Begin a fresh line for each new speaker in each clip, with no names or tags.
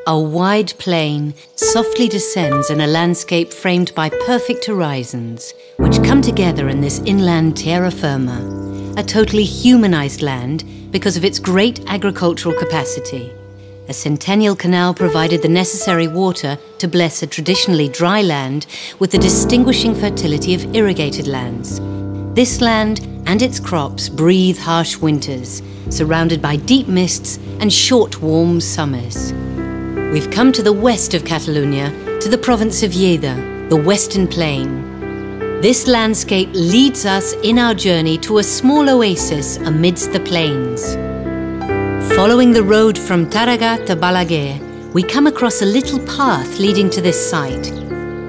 A wide plain softly descends in a landscape framed by perfect horizons, which come together in this inland terra firma, a totally humanized land because of its great agricultural capacity. A centennial canal provided the necessary water to bless a traditionally dry land with the distinguishing fertility of irrigated lands. This land and its crops breathe harsh winters, surrounded by deep mists and short, warm summers. We've come to the west of Catalonia, to the province of Lleida, the Western Plain. This landscape leads us in our journey to a small oasis amidst the plains. Following the road from Tàrrega to Balaguer, we come across a little path leading to this site.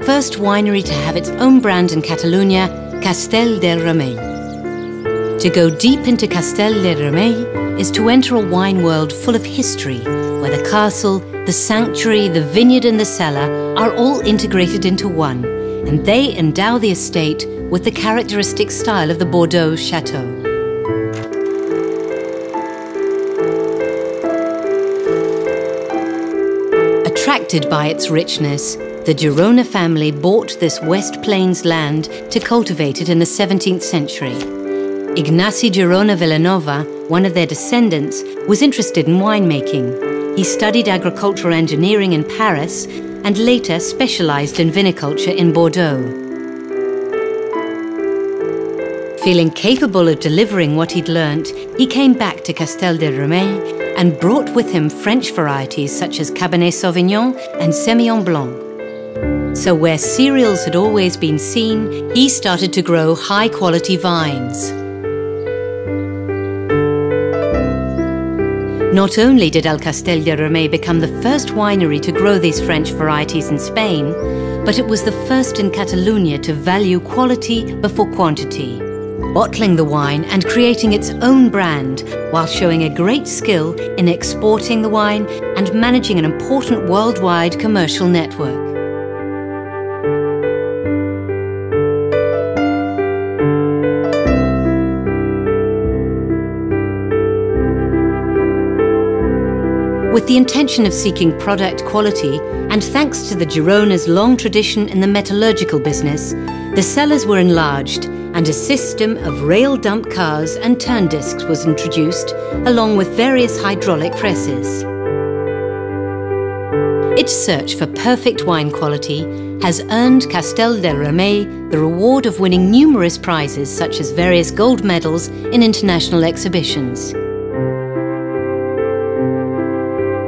First winery to have its own brand in Catalonia, Castell del Remei. To go deep into Castell del Remei is to enter a wine world full of history, where the castle, the sanctuary, the vineyard and the cellar are all integrated into one, and they endow the estate with the characteristic style of the Bordeaux chateau. Attracted by its richness, the Girona family bought this West Plains land to cultivate it in the 17th century. Ignasi Girona Vilanova, one of their descendants, was interested in winemaking. He studied agricultural engineering in Paris and later specialized in viniculture in Bordeaux. Feeling capable of delivering what he'd learnt, he came back to Castell del Remei and brought with him French varieties such as Cabernet Sauvignon and Semillon Blanc. So where cereals had always been seen, he started to grow high-quality vines. Not only did El Castell del Remei become the first winery to grow these French varieties in Spain, but it was the first in Catalonia to value quality before quantity, bottling the wine and creating its own brand while showing a great skill in exporting the wine and managing an important worldwide commercial network. With the intention of seeking product quality, and thanks to the Girona's long tradition in the metallurgical business, the cellars were enlarged and a system of rail dump cars and turn discs was introduced, along with various hydraulic presses. Its search for perfect wine quality has earned Castell del Remei the reward of winning numerous prizes such as various gold medals in international exhibitions.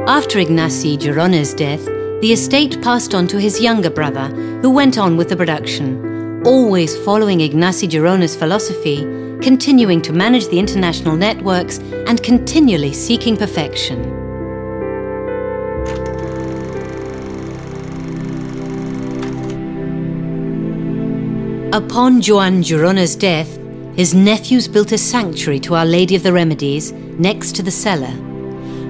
After Ignasi Girona's death, the estate passed on to his younger brother, who went on with the production, always following Ignasi Girona's philosophy, continuing to manage the international networks and continually seeking perfection. Upon Joan Girona's death, his nephews built a sanctuary to Our Lady of the Remedies next to the cellar.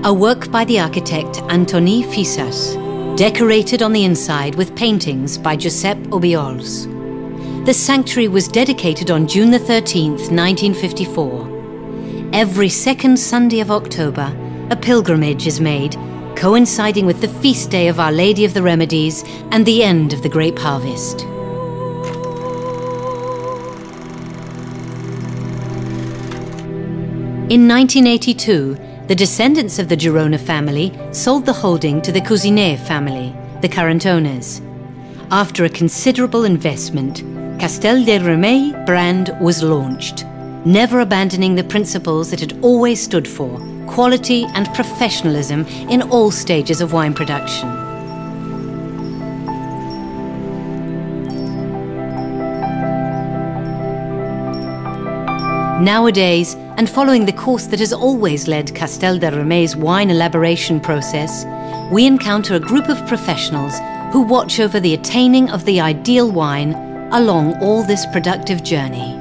A work by the architect Antoni Fisas, decorated on the inside with paintings by Josep Obiols. The sanctuary was dedicated on June the 13th, 1954. Every second Sunday of October, a pilgrimage is made, coinciding with the feast day of Our Lady of the Remedies and the end of the grape harvest. In 1982, the descendants of the Girona family sold the holding to the Cousinet family, the current owners. After a considerable investment, Castell del Remei brand was launched, never abandoning the principles it had always stood for, quality and professionalism in all stages of wine production. Nowadays, and following the course that has always led Castell del Remei's wine elaboration process, we encounter a group of professionals who watch over the attaining of the ideal wine along all this productive journey.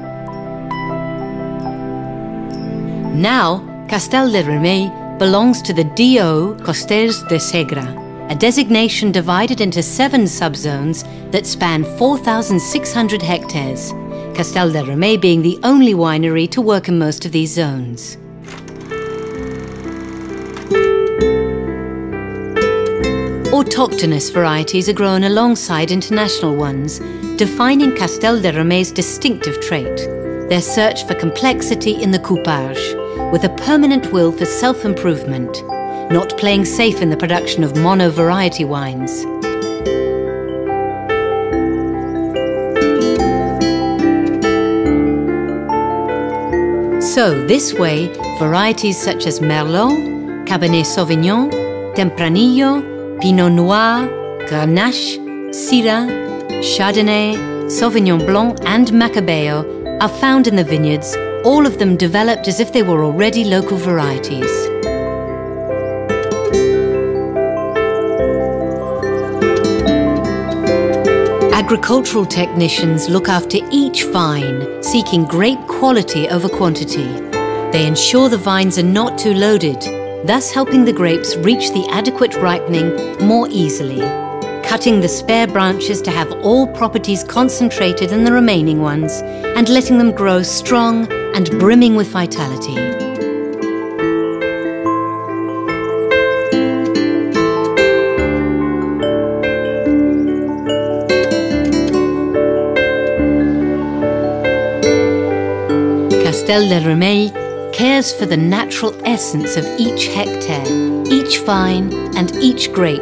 Now, Castell del Remei belongs to the D.O. Costers de Segre, a designation divided into 7 subzones that span 4,600 hectares, Castell del Remei being the only winery to work in most of these zones. Autochthonous varieties are grown alongside international ones, defining Castell del Remei's distinctive trait, their search for complexity in the coupage, with a permanent will for self-improvement, not playing safe in the production of mono-variety wines. So, this way, varieties such as Merlot, Cabernet Sauvignon, Tempranillo, Pinot Noir, Grenache, Syrah, Chardonnay, Sauvignon Blanc and Macabeo are found in the vineyards, all of them developed as if they were already local varieties. Agricultural technicians look after each vine, seeking grape quality over quantity. They ensure the vines are not too loaded, thus helping the grapes reach the adequate ripening more easily, cutting the spare branches to have all properties concentrated in the remaining ones, and letting them grow strong and brimming with vitality. Castell del Remei cares for the natural essence of each hectare, each vine and each grape.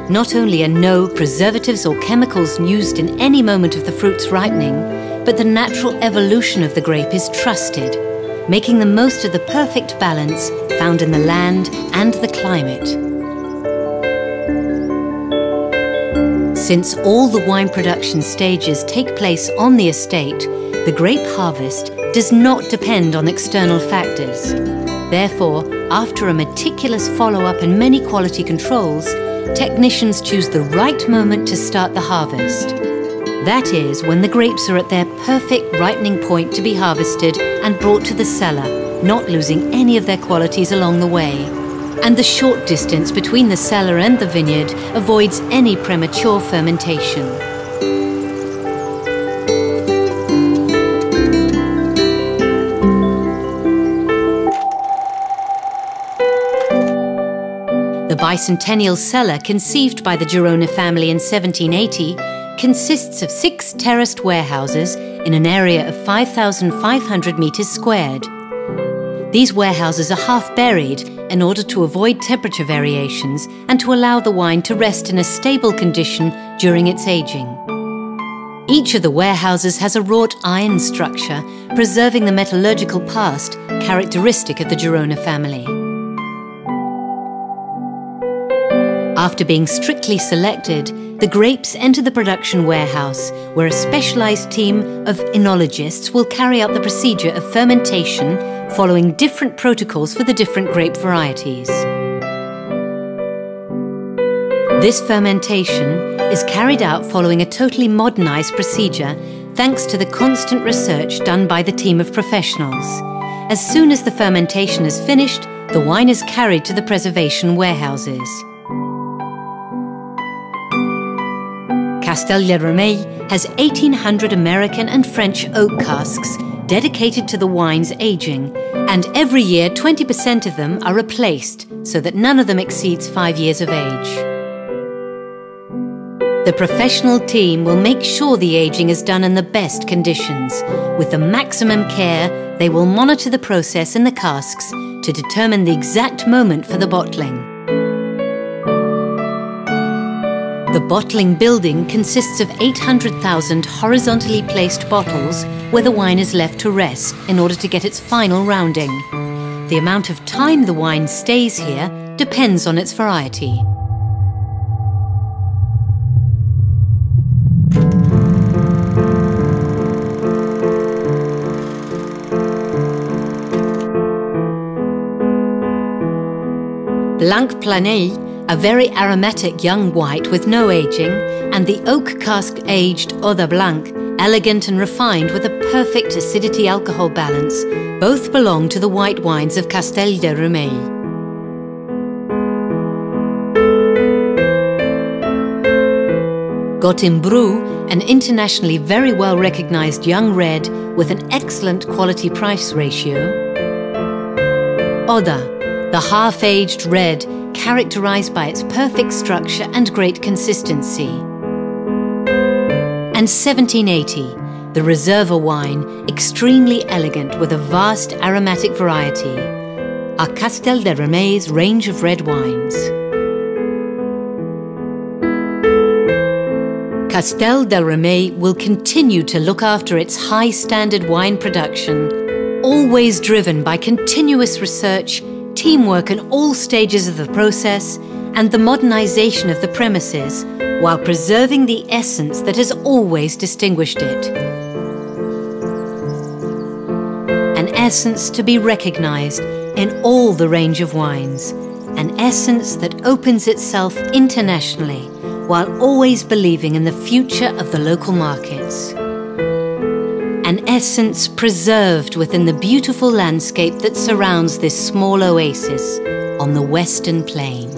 Not only are no preservatives or chemicals used in any moment of the fruit's ripening, but the natural evolution of the grape is trusted, making the most of the perfect balance found in the land and the climate. Since all the wine production stages take place on the estate, the grape harvest does not depend on external factors. Therefore, after a meticulous follow-up and many quality controls, technicians choose the right moment to start the harvest. That is, when the grapes are at their perfect ripening point to be harvested and brought to the cellar, not losing any of their qualities along the way. And the short distance between the cellar and the vineyard avoids any premature fermentation. The bicentennial cellar, conceived by the Girona family in 1780, consists of 6 terraced warehouses in an area of 5,500 metres squared. These warehouses are half buried in order to avoid temperature variations and to allow the wine to rest in a stable condition during its aging. Each of the warehouses has a wrought iron structure, preserving the metallurgical past characteristic of the Girona family. After being strictly selected, the grapes enter the production warehouse, where a specialized team of enologists will carry out the procedure of fermentation, following different protocols for the different grape varieties. This fermentation is carried out following a totally modernized procedure, thanks to the constant research done by the team of professionals. As soon as the fermentation is finished, the wine is carried to the preservation warehouses. Castell del Remei has 1,800 American and French oak casks dedicated to the wine's aging, and every year 20% of them are replaced so that none of them exceeds 5 years of age. The professional team will make sure the aging is done in the best conditions. With the maximum care, they will monitor the process in the casks to determine the exact moment for the bottling. The bottling building consists of 800,000 horizontally placed bottles where the wine is left to rest in order to get its final rounding. The amount of time the wine stays here depends on its variety. Blanc Plané, a very aromatic young white with no aging, and the oak cask-aged Oda Blanc, elegant and refined with a perfect acidity-alcohol balance, both belong to the white wines of Castell del Remei. Gotin Bru, an internationally very well recognized young red with an excellent quality-price ratio. Oda, the half-aged red, characterized by its perfect structure and great consistency. And 1780, the Reserva wine, extremely elegant with a vast aromatic variety, are Castell del Remei's range of red wines. Castell del Remei will continue to look after its high-standard wine production, always driven by continuous research, teamwork in all stages of the process, and the modernization of the premises, while preserving the essence that has always distinguished it. An essence to be recognized in all the range of wines, an essence that opens itself internationally, while always believing in the future of the local markets. An essence preserved within the beautiful landscape that surrounds this small oasis on the Western Plain.